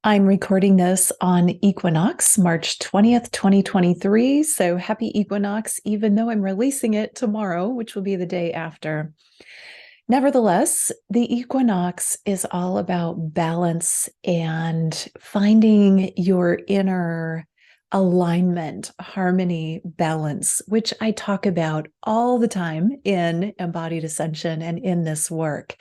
I'm recording this on Equinox, March 20th, 2023. So happy Equinox, even though I'm releasing it tomorrow, which will be the day after. Nevertheless, the equinox is all about balance and finding your inner alignment, harmony, balance, which I talk about all the time in Embodied Ascension and in this work.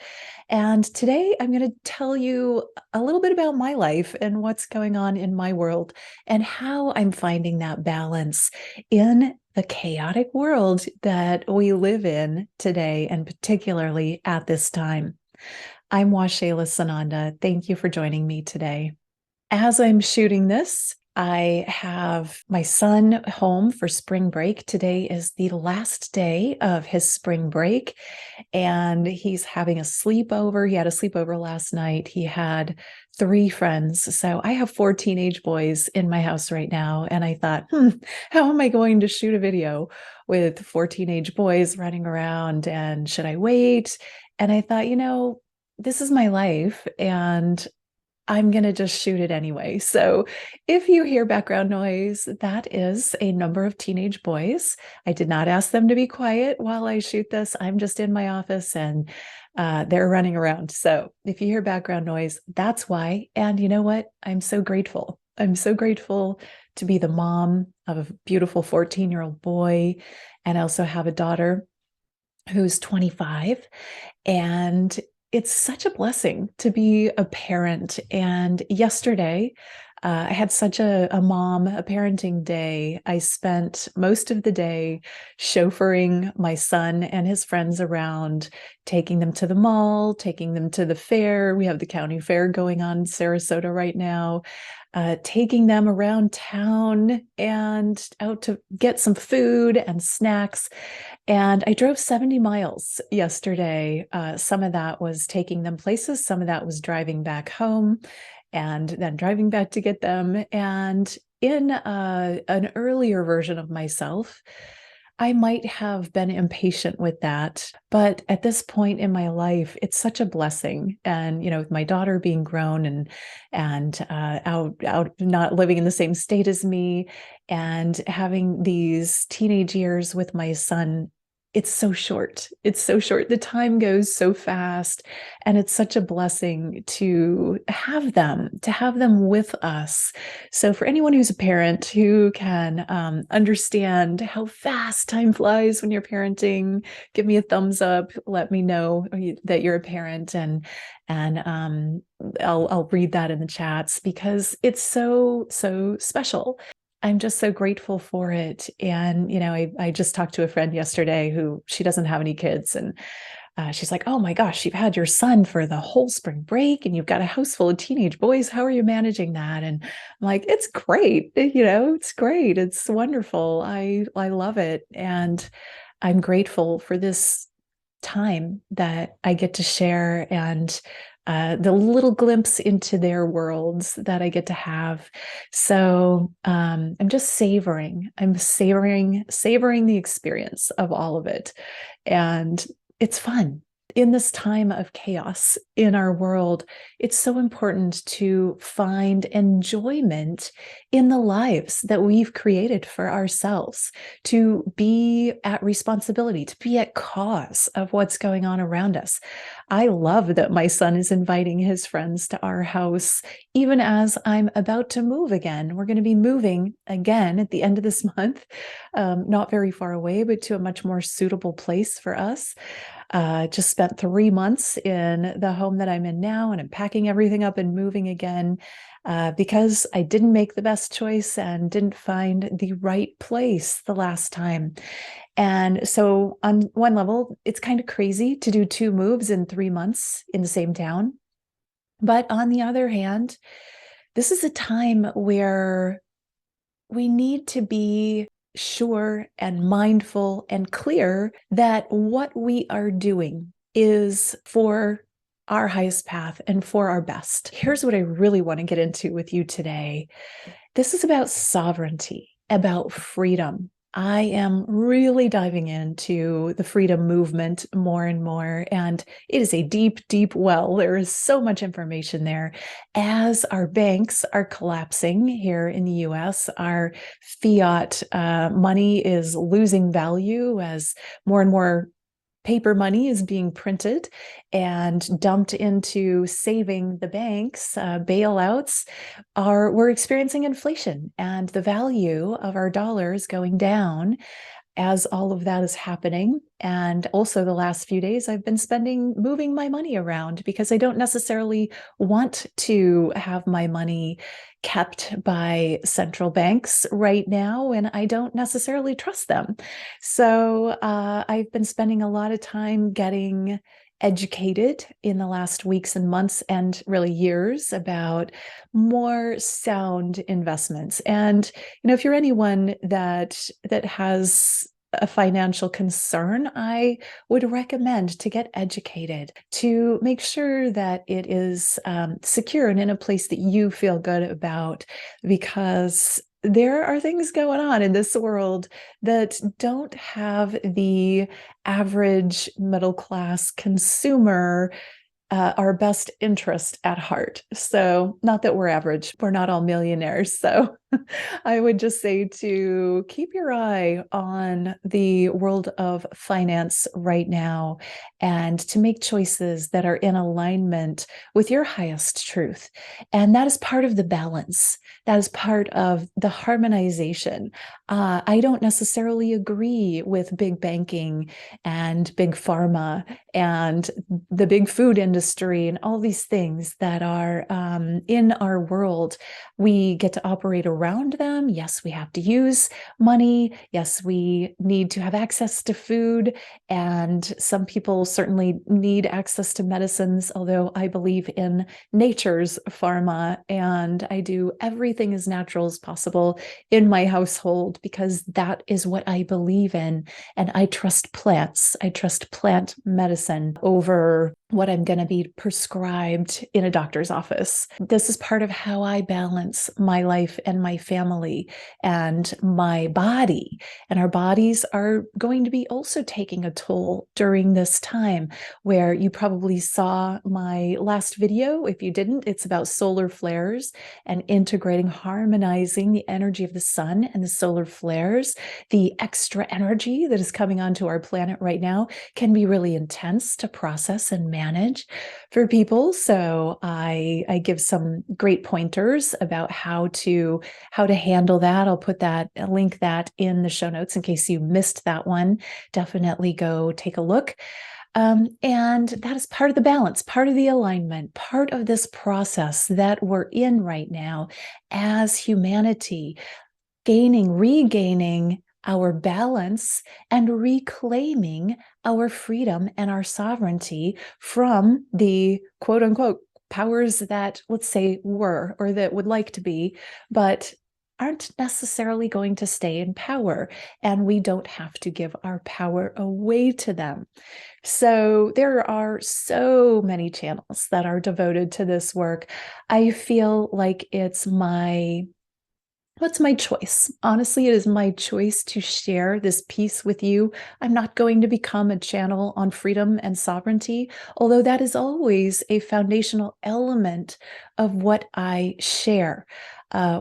And today I'm going to tell you a little bit about my life and what's going on in my world and how I'm finding that balance in the chaotic world that we live in today, and particularly at this time. I'm Waxéla Sananda. Thank you for joining me today. As I'm shooting this, I have my son home for spring break. Today is the last day of his spring break, and he's having a sleepover. He had a sleepover last night. He had 3 friends. So I have 4 teenage boys in my house right now. And I thought, how am I going to shoot a video with 4 teenage boys running around? And should I wait? And I thought, this is my life, and I'm going to just shoot it anyway. So if you hear background noise, that is a number of teenage boys. I did not ask them to be quiet while I shoot this. I'm just in my office and they're running around. So if you hear background noise, that's why. And you know what? I'm so grateful. I'm so grateful to be the mom of a beautiful 14-year-old boy. And I also have a daughter who's 25. And it's such a blessing to be a parent. And yesterday, I had such a parenting day. I spent most of the day chauffeuring my son and his friends around, taking them to the mall, taking them to the fair. We have the county fair going on in Sarasota right now. Taking them around town and out to get some food and snacks. And I drove 70 miles yesterday. Some of that was taking them places, some of that was driving back home and then driving back to get them. And in an earlier version of myself, I might have been impatient with that. But at this point in my life, it's such a blessing. And, with my daughter being grown and out not living in the same state as me and having these teenage years with my son, it's so short. It's so short. The time goes so fast. And it's such a blessing to have them with us. So for anyone who's a parent who can understand how fast time flies when you're parenting, give me a thumbs up. Let me know that you're a parent, and I'll read that in the chats because it's so special. I'm just so grateful for it. And, I just talked to a friend yesterday who she doesn't have any kids. And she's like, oh my gosh, you've had your son for the whole spring break and you've got a house full of teenage boys. How are you managing that? And I'm like, it's great. It's great. It's wonderful. I love it. And I'm grateful for this time that I get to share and the little glimpse into their worlds that I get to have. So I'm just savoring. I'm savoring the experience of all of it. And it's fun. In this time of chaos in our world, it's so important to find enjoyment in the lives that we've created for ourselves, to be at responsibility, to be at cause of what's going on around us. I love that my son is inviting his friends to our house, even as I'm about to move again. We're going to be moving again at the end of this month, not very far away, but to a much more suitable place for us. Just spent 3 months in the home that I'm in now, and I'm packing everything up and moving again because I didn't make the best choice and didn't find the right place the last time. And so on one level, it's kind of crazy to do 2 moves in 3 months in the same town. But on the other hand, this is a time where we need to be sure and mindful and clear that what we are doing is for our highest path and for our best. Here's what I really want to get into with you today. This is about sovereignty, about freedom. I am really diving into the freedom movement more and more, and it is a deep, deep well. There is so much information there. As our banks are collapsing here in the US, our fiat money is losing value as more and more paper money is being printed and dumped into saving the banks. Bailouts we're experiencing inflation, and the value of our dollars going down as all of that is happening. And also, the last few days, I've been moving my money around because I don't necessarily want to have my money kept by central banks right now, and I don't necessarily trust them. So I've been spending a lot of time getting educated in the last weeks and months and really years about more sound investments. And if you're anyone that has a financial concern, I would recommend to get educated, to make sure that it is secure and in a place that you feel good about, because there are things going on in this world that don't have the average middle class consumer our best interest at heart. So, not that we're average, we're not all millionaires. So, I would just say to keep your eye on the world of finance right now and to make choices that are in alignment with your highest truth. And that is part of the balance, that is part of the harmonization. I don't necessarily agree with big banking and big pharma and the big food industry and all these things that are in our world. We get to operate around them. Yes, we have to use money. Yes, we need to have access to food. And some people certainly need access to medicines, although I believe in nature's pharma, and I do everything as natural as possible in my household because that is what I believe in. And I trust plants. I trust plant medicine over what I'm going to be prescribed in a doctor's office. This is part of how I balance my life and my family and my body. And our bodies are going to be also taking a toll during this time, where you probably saw my last video. If you didn't, it's about solar flares and integrating, harmonizing the energy of the sun and the solar flares. The extra energy that is coming onto our planet right now can be really intense to process and manage for people. So I give some great pointers about how to handle that. I'll link that in the show notes in case you missed that one. Definitely go take a look. And that is part of the balance, part of the alignment, part of this process that we're in right now as humanity, regaining our balance and reclaiming our freedom and our sovereignty from the quote unquote powers that, let's say, were or that would like to be, but aren't necessarily going to stay in power. And we don't have to give our power away to them. So there are so many channels that are devoted to this work. I feel like what's my choice? Honestly, it is my choice to share this piece with you. I'm not going to become a channel on freedom and sovereignty, although that is always a foundational element of what I share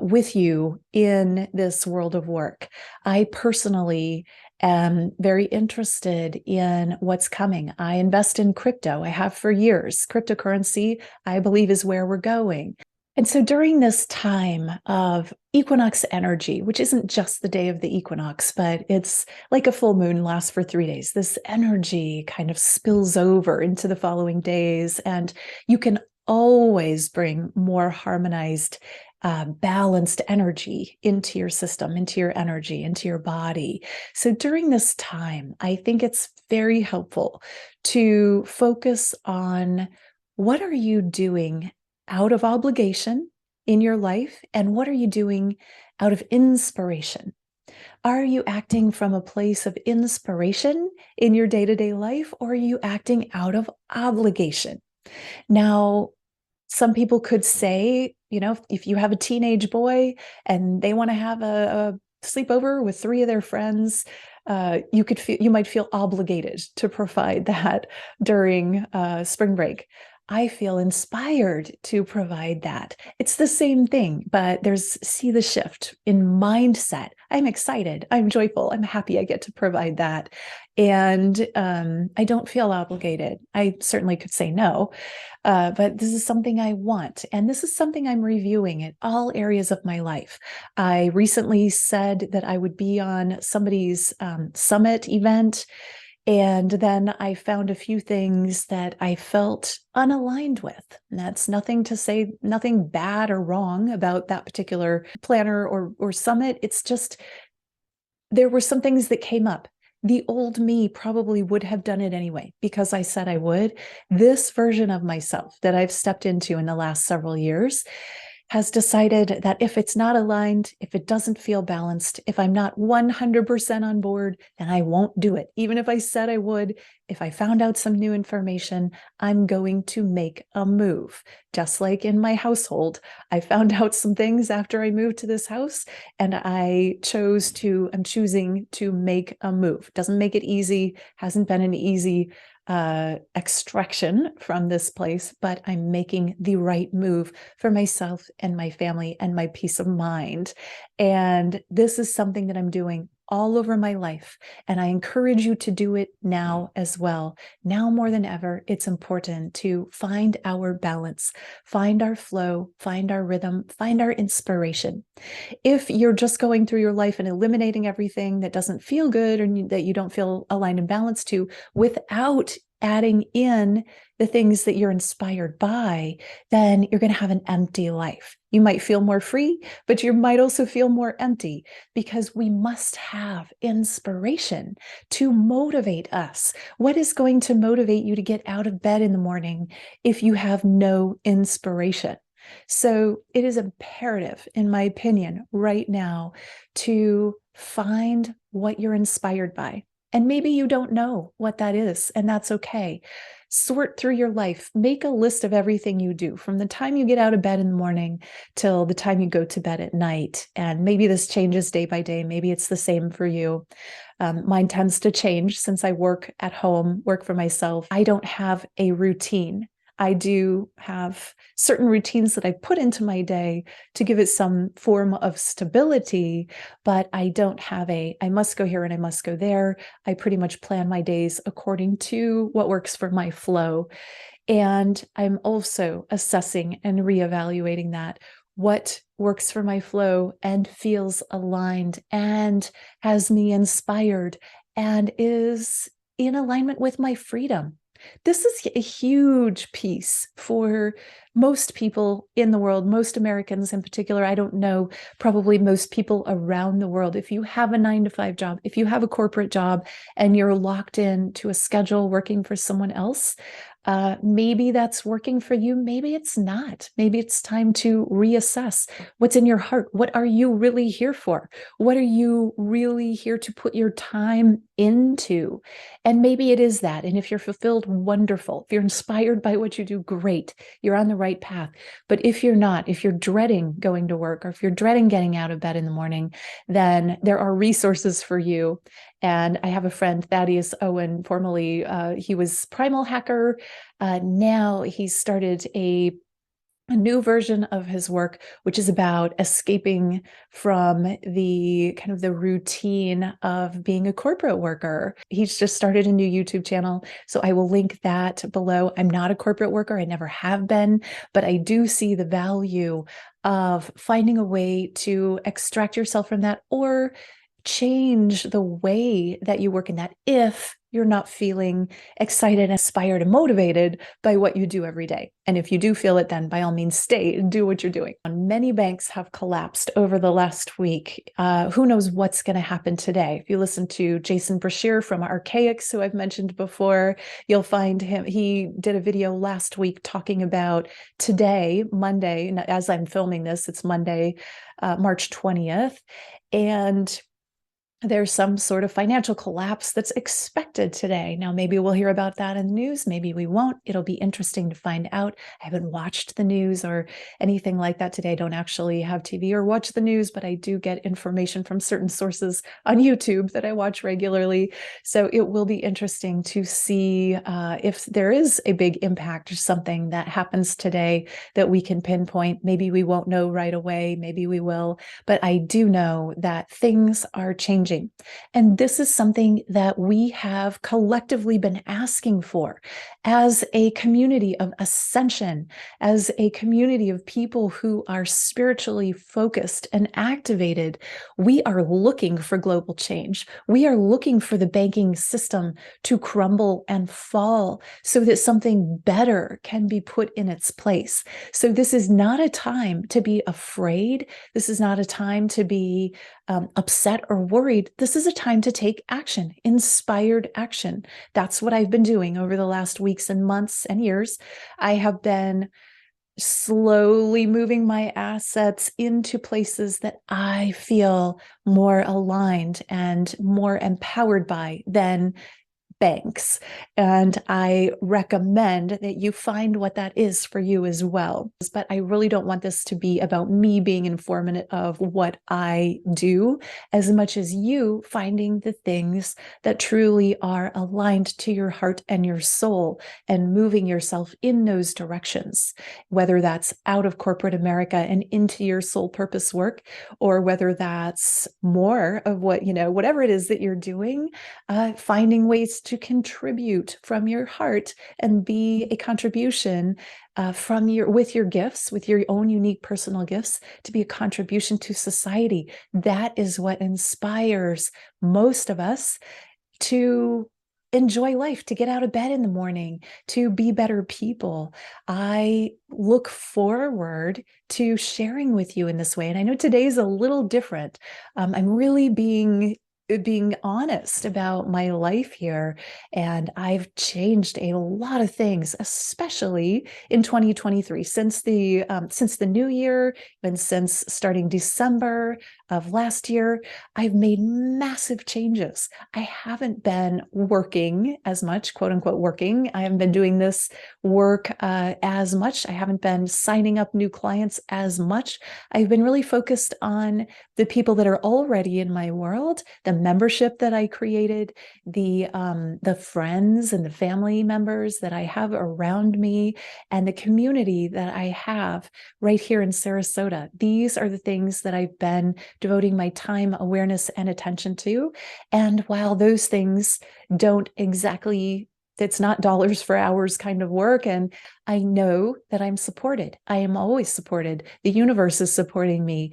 with you in this world of work. I personally am very interested in what's coming. I invest in crypto. I have for years. Cryptocurrency, I believe, is where we're going. And so during this time of equinox energy, which isn't just the day of the equinox, but it's like a full moon, lasts for 3 days, this energy kind of spills over into the following days. And you can always bring more harmonized, balanced energy into your system, into your energy, into your body. So during this time, I think it's very helpful to focus on what are you doing out of obligation in your life, and what are you doing out of inspiration? Are you acting from a place of inspiration in your day-to-day life, or are you acting out of obligation? Now, some people could say, if you have a teenage boy and they want to have a sleep over with 3 of their friends, you might feel obligated to provide that during spring break. I feel inspired to provide that. It's the same thing, but see the shift in mindset. I'm excited, I'm joyful, I'm happy I get to provide that. And I don't feel obligated. I certainly could say no, but this is something I want. And this is something I'm reviewing in all areas of my life. I recently said that I would be on somebody's summit event. And then I found a few things that I felt unaligned with. And that's nothing to say, nothing bad or wrong about that particular planner or summit. It's just there were some things that came up. The old me probably would have done it anyway because I said I would. This version of myself that I've stepped into in the last several years has decided that if it's not aligned, if it doesn't feel balanced, if I'm not 100% on board, then I won't do it. Even if I said I would, if I found out some new information, I'm going to make a move. Just like in my household, I found out some things after I moved to this house, and I'm choosing to make a move. Doesn't make it easy, hasn't been an easy extraction from this place, but I'm making the right move for myself and my family and my peace of mind. And this is something that I'm doing all over my life. And I encourage you to do it now as well. Now more than ever, it's important to find our balance, find our flow, find our rhythm, find our inspiration. If you're just going through your life and eliminating everything that doesn't feel good or that you don't feel aligned and balanced to, without adding in the things that you're inspired by, then you're going to have an empty life. You might feel more free, but you might also feel more empty because we must have inspiration to motivate us. What is going to motivate you to get out of bed in the morning if you have no inspiration? So it is imperative, in my opinion, right now to find what you're inspired by. And maybe you don't know what that is, and that's okay. Sort through your life, make a list of everything you do from the time you get out of bed in the morning till the time you go to bed at night. And maybe this changes day by day. Maybe it's the same for you. Mine tends to change since I work at home, work for myself. I don't have a routine. I do have certain routines that I put into my day to give it some form of stability, but I don't have I must go here and I must go there. I pretty much plan my days according to what works for my flow. And I'm also assessing and reevaluating that. What works for my flow and feels aligned and has me inspired and is in alignment with my freedom. This is a huge piece for most people in the world, most Americans in particular. I don't know, probably most people around the world. If you have a 9-to-5 job, if you have a corporate job and you're locked into a schedule working for someone else, maybe that's working for you. Maybe it's not. Maybe it's time to reassess what's in your heart. What are you really here for? What are you really here to put your time into? And maybe it is that. And if you're fulfilled, wonderful. If you're inspired by what you do, great. You're on the right path. But if you're not, if you're dreading going to work or if you're dreading getting out of bed in the morning, then there are resources for you. And I have a friend, Thaddeus Owen, formerly, he was Primal Hacker. Now he's started a new version of his work, which is about escaping from the kind of the routine of being a corporate worker. He's just started a new YouTube channel, so I will link that below. I'm not a corporate worker, I never have been, but I do see the value of finding a way to extract yourself from that or change the way that you work in that if you're not feeling excited, inspired, and motivated by what you do every day. And if you do feel it, then by all means, stay and do what you're doing. Many banks have collapsed over the last week. Who knows what's going to happen today? If you listen to Jason Brashear from Archaics, who I've mentioned before, you'll find him. He did a video last week talking about today, Monday, and as I'm filming this, it's Monday, March 20th. And there's some sort of financial collapse that's expected today. Now, maybe we'll hear about that in the news. Maybe we won't. It'll be interesting to find out. I haven't watched the news or anything like that today. I don't actually have TV or watch the news, but I do get information from certain sources on YouTube that I watch regularly. So it will be interesting to see if there is a big impact or something that happens today that we can pinpoint. Maybe we won't know right away. Maybe we will. But I do know that things are changing. And this is something that we have collectively been asking for as a community of ascension, as a community of people who are spiritually focused and activated. We are looking for global change. We are looking for the banking system to crumble and fall so that something better can be put in its place. So this is not a time to be afraid. This is not a time to be upset or worried. This is a time to take action, inspired action. That's what I've been doing over the last weeks and months and years. I have been slowly moving my assets into places that I feel more aligned and more empowered by than banks. And I recommend that you find what that is for you as well. But I really don't want this to be about me being informative of what I do as much as you finding the things that truly are aligned to your heart and your soul and moving yourself in those directions, whether that's out of corporate America and into your soul purpose work, or whether that's more of what, whatever it is that you're doing, finding ways to contribute from your heart and be a contribution with your gifts, with your own unique personal gifts, to be a contribution to society. That is what inspires most of us to enjoy life, to get out of bed in the morning, to be better people. I look forward to sharing with you in this way. And I know today's a little different. I'm really being honest about my life here. And I've changed a lot of things, especially in 2023, since the new year, and since starting December of last year. I've made massive changes. I haven't been working as much, quote unquote, working. I haven't been doing this work as much. I haven't been signing up new clients as much. I've been really focused on the people that are already in my world, the membership that I created, the friends and the family members that I have around me, and the community that I have right here in Sarasota. These are the things that I've been devoting my time, awareness, and attention to. And while those things don't exactly, it's not dollars for hours kind of work, and I know that I'm supported. I am always supported. The universe is supporting me.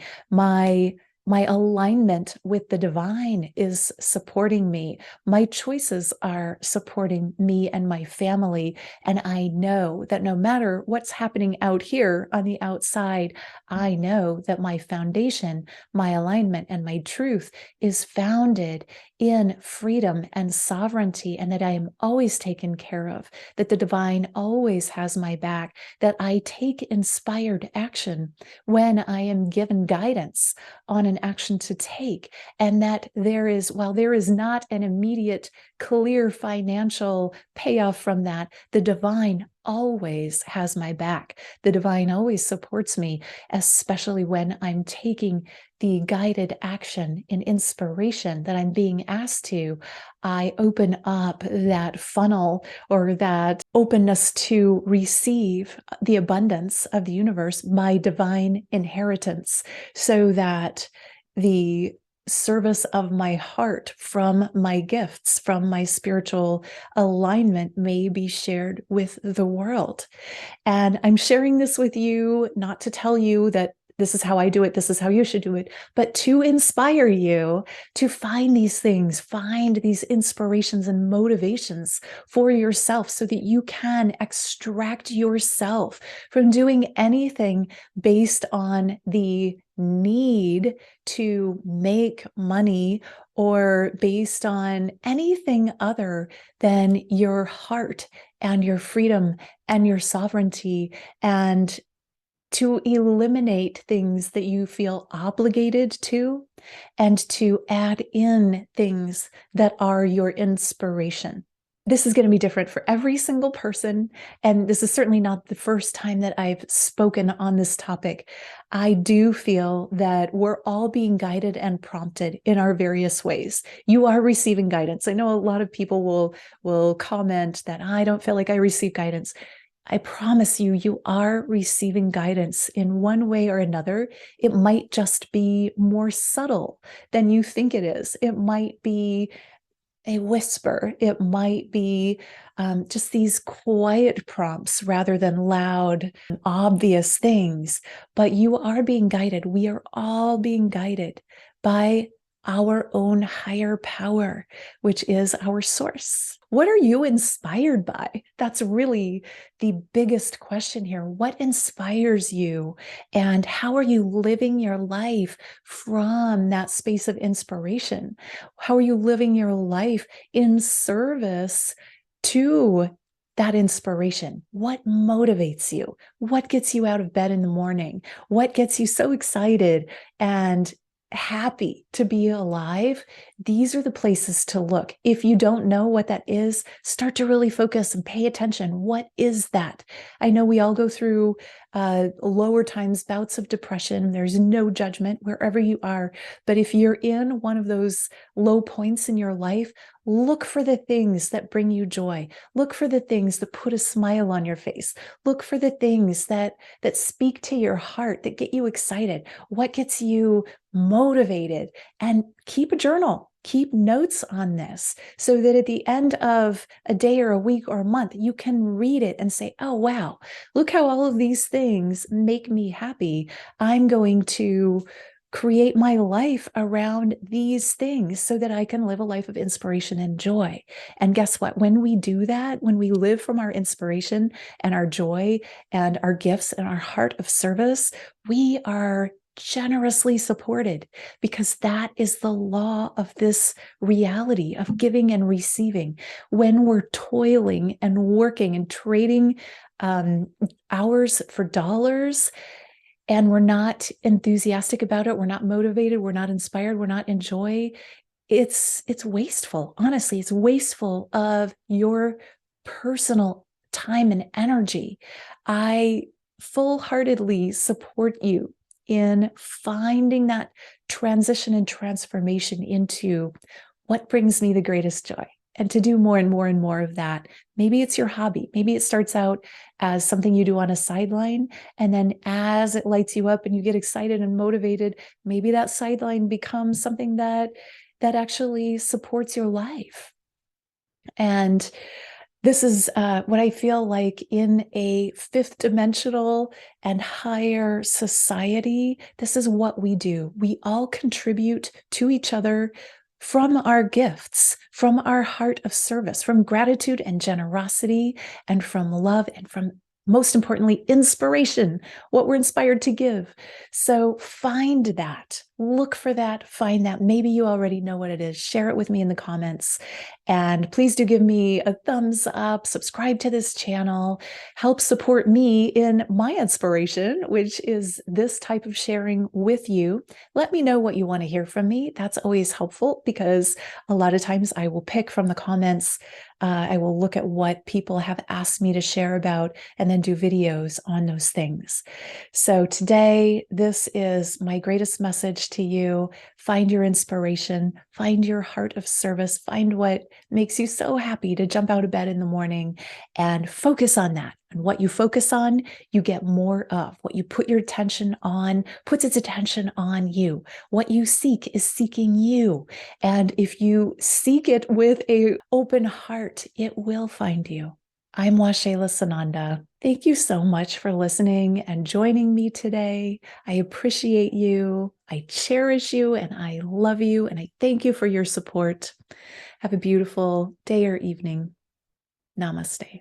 My alignment with the divine is supporting me. My choices are supporting me and my family. And I know that no matter what's happening out here on the outside, I know that my foundation, my alignment, and my truth is founded in freedom and sovereignty, and that I am always taken care of, that the divine always has my back, that I take inspired action when I am given guidance on an action to take, and that while there is not an immediate, clear financial payoff from that, the divine always has my back. The divine always supports me, especially when I'm taking the guided action and inspiration that I'm being asked to. I open up that funnel, or that openness to receive the abundance of the universe, my divine inheritance, so that the service of my heart from my gifts, from my spiritual alignment, may be shared with the world. And I'm sharing this with you not to tell you that this is how I do it, this is how you should do it, but to inspire you to find these things, find these inspirations and motivations for yourself, so that you can extract yourself from doing anything based on the need to make money, or based on anything other than your heart and your freedom and your sovereignty, and to eliminate things that you feel obligated to, and to add in things that are your inspiration. This is going to be different for every single person. And this is certainly not the first time that I've spoken on this topic. I do feel that we're all being guided and prompted in our various ways. You are receiving guidance. I know a lot of people will comment that I don't feel like I receive guidance. I promise you, you are receiving guidance in one way or another. It might just be more subtle than you think it is. It might be a whisper. It might be just these quiet prompts rather than loud, obvious things. But you are being guided. We are all being guided by our own higher power, which is our source. What are you inspired by? That's really the biggest question here. What inspires you? And how are you living your life from that space of inspiration? How are you living your life in service to that inspiration? What motivates you? What gets you out of bed in the morning? What gets you so excited and happy to be alive? These are the places to look. If you don't know what that is, start to really focus and pay attention. What is that? I know we all go through lower times, bouts of depression. There's no judgment wherever you are. But if you're in one of those low points in your life, look for the things that bring you joy. Look for the things that put a smile on your face. Look for the things that speak to your heart, that get you excited. What gets you motivated? And keep a journal. Keep notes on this so that at the end of a day or a week or a month, you can read it and say, oh, wow, look how all of these things make me happy. I'm going to create my life around these things so that I can live a life of inspiration and joy. And guess what? When we do that, when we live from our inspiration and our joy and our gifts and our heart of service, we are generously supported, because that is the law of this reality of giving and receiving. When we're toiling and working and trading hours for dollars, and we're not enthusiastic about it, we're not motivated, we're not inspired, we're not in joy, it's wasteful. Honestly, it's wasteful of your personal time and energy. I full-heartedly support you in finding that transition and transformation into what brings me the greatest joy, and to do more and more and more of that. Maybe it's your hobby. Maybe it starts out as something you do on a sideline, and then as it lights you up and you get excited and motivated, maybe that sideline becomes something that actually supports your life. And this is what I feel like in a fifth dimensional and higher society. This is what we do. We all contribute to each other from our gifts, from our heart of service, from gratitude and generosity, and from love, and from, most importantly, inspiration, what we're inspired to give. So find that, look for that, find that. Maybe you already know what it is. Share it with me in the comments. And please do give me a thumbs up, subscribe to this channel, help support me in my inspiration, which is this type of sharing with you. Let me know what you want to hear from me. That's always helpful, because a lot of times I will pick from the comments. I will look at what people have asked me to share about and then do videos on those things. So today, this is my greatest message to you. Find your inspiration, find your heart of service, find what makes you so happy to jump out of bed in the morning, and focus on that. And what you focus on, you get more of. What you put your attention on puts its attention on you. What you seek is seeking you. And if you seek it with an open heart, it will find you. I'm Waxéla Sananda. Thank you so much for listening and joining me today. I appreciate you. I cherish you, and I love you, and I thank you for your support. Have a beautiful day or evening. Namaste.